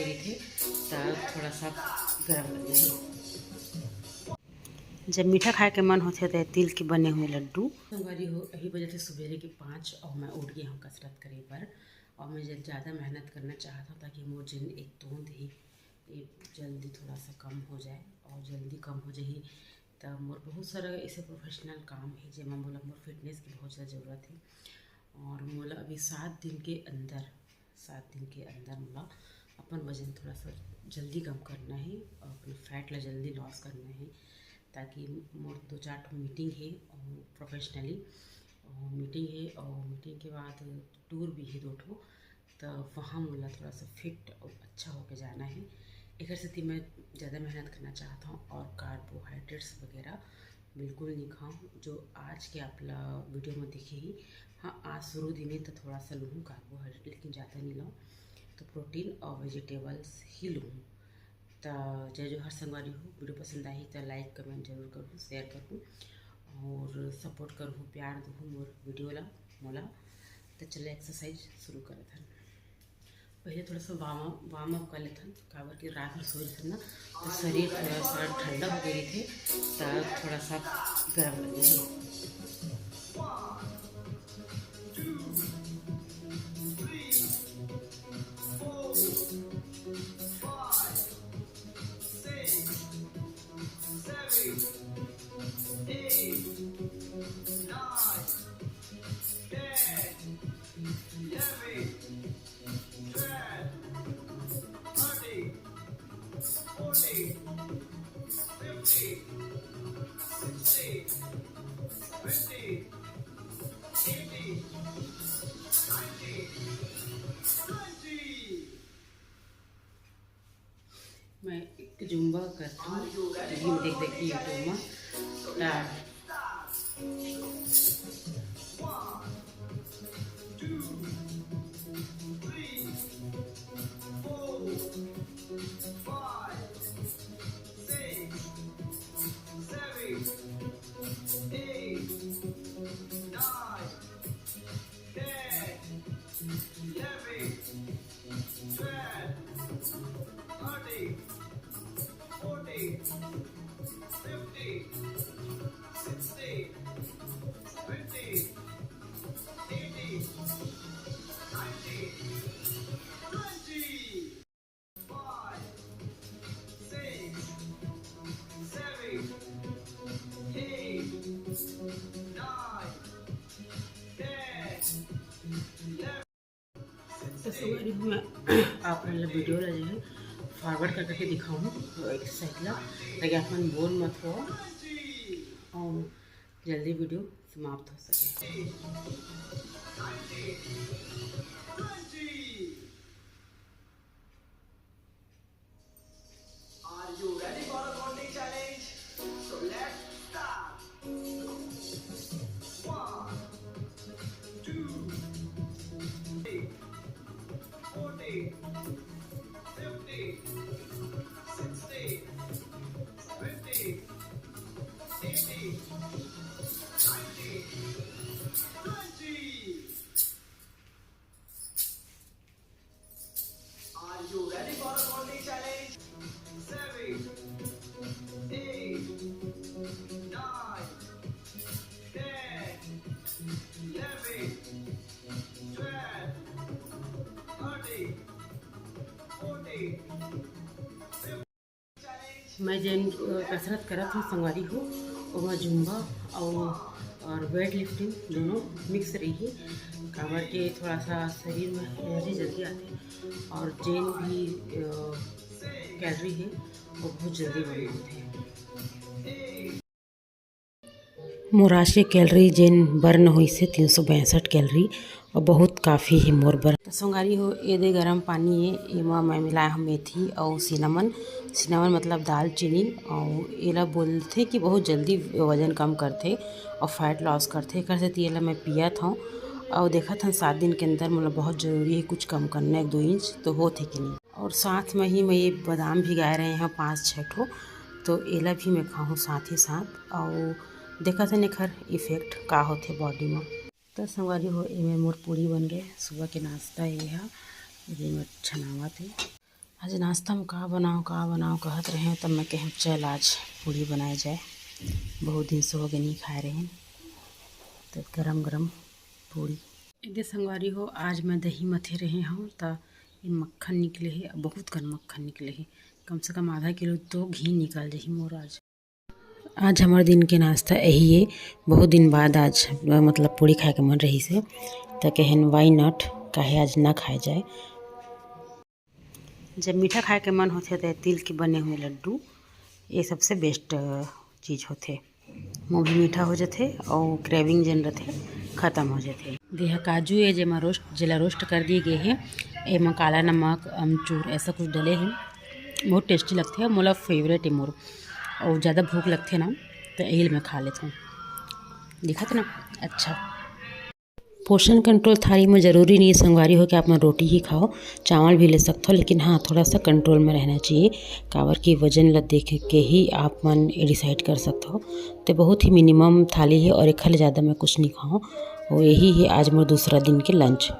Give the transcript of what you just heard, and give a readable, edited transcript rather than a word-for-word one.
गए थे तो थोड़ा सा गर्म लगे। जब मीठा खाए के मन होते तो तिल के बने हुए लड्डू संगवारी हो यही वजह से सवेरे के 5 और मैं उठ गई हूँ कसरत करे पर। और मैं ज़्यादा मेहनत करना चाहता हूँ ताकि मोर जिन एक तोंद ही जल्दी थोड़ा सा कम हो जाए और जल्दी कम हो जाए। तो मोर बहुत सारा ऐसे प्रोफेशनल काम है जिसमें मोला मोर फिटनेस की बहुत ज़्यादा ज़रूरत है। और मोला अभी 7 दिन के अंदर मोला अपन वजन थोड़ा सा जल्दी कम करना है और अपनी फैट ला जल्दी लॉस करना है। ताकि मोर 2-4 मीटिंग है और प्रोफेशनली मीटिंग है और मीटिंग के बाद टूर भी है 2 तो वहाँ मोला थोड़ा सा फिट और अच्छा होकर जाना है। एक स्थिति में ज़्यादा मेहनत करना चाहता हूँ और कार्बोहाइड्रेट्स वगैरह बिल्कुल नहीं खाऊँ जो आज के आप वीडियो में दिखे ही। हाँ, आज शुरू दिन है तो थोड़ा सा लूँ कार्बोहाइड्रेट लेकिन ज़्यादा नहीं लूँ, तो प्रोटीन और वेजिटेबल्स ही लूँ। तो जो हर संगवारी हो वीडियो पसंद आई तो लाइक कमेंट जरूर करूँ, शेयर करूँ और सपोर्ट करूँ, प्यार दूँ मोर वीडियो ला मोला। तो चले एक्सरसाइज शुरू करे था। पहले थोड़ा सा वार्म अप कर लेते हैं काबर कि रात में सो रहे थे ना तो शरीर थोड़ा सा ठंडा हो गई थे तो थोड़ा सा गर्म लगे। मैं एक जुम्बा करती हूँ टीवी में देख के यूट्यूब में। तो सवारी मैं आप वीडियो ला जो है फॉरवर्ड करके दिखाऊँ तो एक्सरसाइज ला ताकि अपन बोल मत हो और जल्दी वीडियो समाप्त हो सके। मैं जैन कसरत करत हूँ संगवारी हो और मैं जुम्बा और वेट लिफ्टिंग दोनों मिक्स रही है काबर के थोड़ा सा शरीर में एनर्जी जल्दी आती है और जैन भी कैलोरी है वो बहुत जल्दी बन जाते हैं। मोर आज के कैलोरी जेन बर्न हुई से 362 कैलोरी और बहुत काफ़ी है मोर बर। तो संगारी हो ये दे गर्म पानी है एमा मैं मिलाया हूँ मेथी और सिनामन मतलब दालचीनी और एला बोलते कि बहुत जल्दी वजन कम करते और फैट लॉस करते कर से एला मैं पिया था और देखा था 7 दिन के अंदर मतलब बहुत ज़रूरी है कुछ कम करना 1-2 इंच तो हो थे कि नहीं। और साथ में ही मैं ये बादाम भी गाए रहे हैं 5-6 ठो तो एला भी मैं खाऊँ साथ ही साथ और देखा था निखर इफेक्ट का होते बॉडी में। तो संगवारी हो एमें मोर पूरी बन गए सुबह के नाश्ता ये है में छनावा थे आज नाश्ता में का बनाओ कहत रहे तब मैं कहें चल आज पूड़ी बनाए जाए। बहुत दिन से हो गए नहीं खाए रहे तो गरम गरम पूड़ी। इधर संगवारी हो आज मैं दही मथे रहे हूँ तो ये मक्खन निकले है, बहुत कम मक्खन निकले है, कम से कम आधा किलो तो घी निकल जाही मोर। आज हमारे दिन के नाश्ता यही है। बहुत दिन बाद आज मतलब पूड़ी खाए के मन रही से तो कहन वाई नॉट काहे आज ना खाए जाए। जब मीठा खाए के मन होते तो तिल के बने हुए लड्डू ये सबसे बेस्ट चीज़ होते। मुँह भी मीठा हो जाते और क्रेविंग जन रहते ख़त्म हो जाते। देह काजू है जेमा रोस्ट कर दिए गए हैं। एमा काला नमक अमचूर ऐसा कुछ डले हैं, बहुत टेस्टी लगते हैं। मोला फेवरेट है मोर और ज़्यादा भूख लगते ना तो यही मैं खा लेता हूँ। देखा था ना अच्छा। पोषण कंट्रोल थाली में ज़रूरी नहीं है संगवारी हो कि आप में रोटी ही खाओ, चावल भी ले सकते हो, लेकिन हाँ थोड़ा सा कंट्रोल में रहना चाहिए। कावर की वजन ला देख के ही आप मन डिसाइड कर सकते हो। तो बहुत ही मिनिमम थाली है और एक ज़्यादा मैं कुछ नहीं खाऊँ और यही है आज मेरा दूसरा दिन के लंच।